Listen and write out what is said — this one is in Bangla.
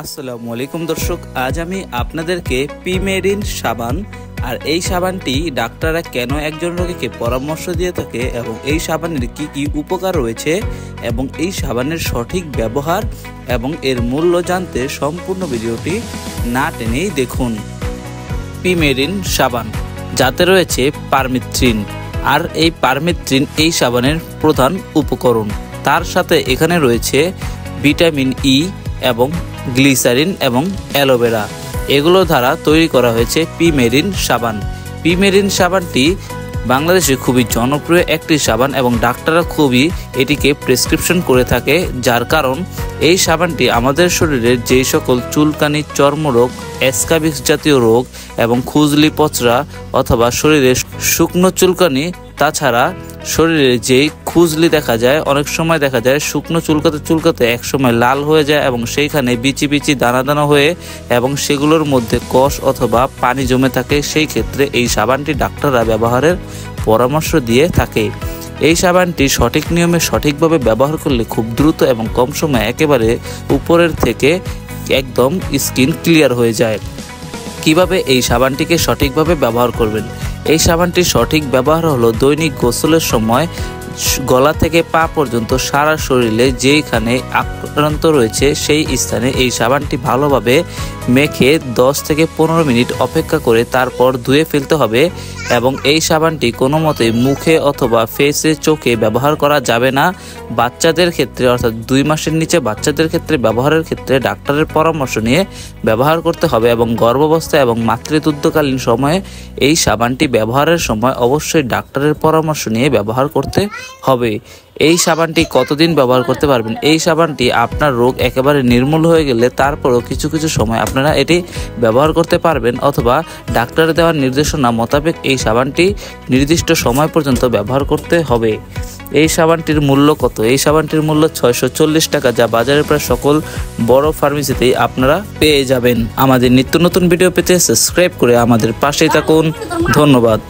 আসসালামু আলাইকুম দর্শক, আজ আমি আপনাদেরকে পিমেরিন সাবান আর এই সাবানটি ডাক্তাররা কেন একজন রোগীকে পরামর্শ দিয়ে থাকে এবং এই সাবানের কি কি উপকার রয়েছে এবং এই সাবানের সঠিক ব্যবহার এবং এর মূল্য জানতে সম্পূর্ণ ভিডিওটি না টেনেই দেখুন। পিমেরিন সাবান যাতে রয়েছে পারমিথ্রিন, আর এই পারমিথ্রিন এই সাবানের প্রধান উপকরণ। তার সাথে এখানে রয়েছে ভিটামিন ই এবং গ্লিসারিন এবং অ্যালোভেরা, এগুলো দ্বারা তৈরি করা হয়েছে পিমেরিন সাবান। পিমেরিন সাবানটি বাংলাদেশে খুবই জনপ্রিয় একটি সাবান এবং ডাক্তাররা খুবই এটিকে প্রেসক্রিপশন করে থাকে, যার কারণ এই সাবানটি আমাদের শরীরের যেই সকল চুলকানি, চর্মরোগ, স্ক্যাবিক্স জাতীয় রোগ এবং খুজলি, পচরা অথবা শরীরে শুকনো চুলকানি, তাছাড়া শরীরে যেই খুজলি দেখা যায়, অনেক সময় দেখা যায় শুকনো চুলকাতে একসময় লাল হয়ে যায় এবং সেইখানে বিচি বিচি দানা দানা হয়ে এবং সেগুলোর মধ্যে কষ অথবা পানি জমে থাকে, সেই ক্ষেত্রে এই সাবানটি ডাক্তাররা ব্যবহারের পরামর্শ দিয়ে থাকে। এই সাবানটি সঠিক নিয়মে সঠিকভাবে ব্যবহার করলে খুব দ্রুত এবং কম সময়ে একেবারে উপরের থেকে একদম স্কিন ক্লিয়ার হয়ে যায়। কিভাবে এই সাবানটিকে সঠিকভাবে ব্যবহার করবেন? এই সাবানটির সঠিক ব্যবহার হলো দৈনিক গোসলের সময় গলা থেকে পা পর্যন্ত সারা শরীরে যেইখানে আক্রান্ত রয়েছে সেই স্থানে এই সাবানটি ভালোভাবে মেখে 10 থেকে 15 মিনিট অপেক্ষা করে তারপর ধুয়ে ফেলতে হবে। এবং এই সাবানটি কোনো মতেই মুখে অথবা ফেসে, চোখে ব্যবহার করা যাবে না। বাচ্চাদের ক্ষেত্রে অর্থাৎ 2 মাসের নিচে বাচ্চাদের ক্ষেত্রে ব্যবহারের ক্ষেত্রে ডাক্তারের পরামর্শ নিয়ে ব্যবহার করতে হবে এবং গর্ভাবস্থা এবং মাতৃদুগ্ধকালীন সময়ে এই সাবানটি ব্যবহারের সময় অবশ্যই ডাক্তারের পরামর্শ নিয়ে ব্যবহার করতে হবে। এই সাবানটি কতদিন ব্যবহার করতে পারবেন? এই সাবানটি আপনার রোগ একেবারে নির্মূল হয়ে গেলে তারপরও কিছু কিছু সময় আপনারা এটি ব্যবহার করতে পারবেন, অথবা ডাক্তারের দেওয়ার নির্দেশনা মোতাবেক এই সাবানটি নির্দিষ্ট সময় পর্যন্ত ব্যবহার করতে হবে। এই সাবানটির মূল্য কত? এই সাবানটির মূল্য 640 টাকা, যা বাজারের প্রায় সকল বড় ফার্মেসিতেই আপনারা পেয়ে যাবেন। আমাদের নিত্য নতুন ভিডিও পেতে সাবস্ক্রাইব করে আমাদের পাশেই থাকুন। ধন্যবাদ।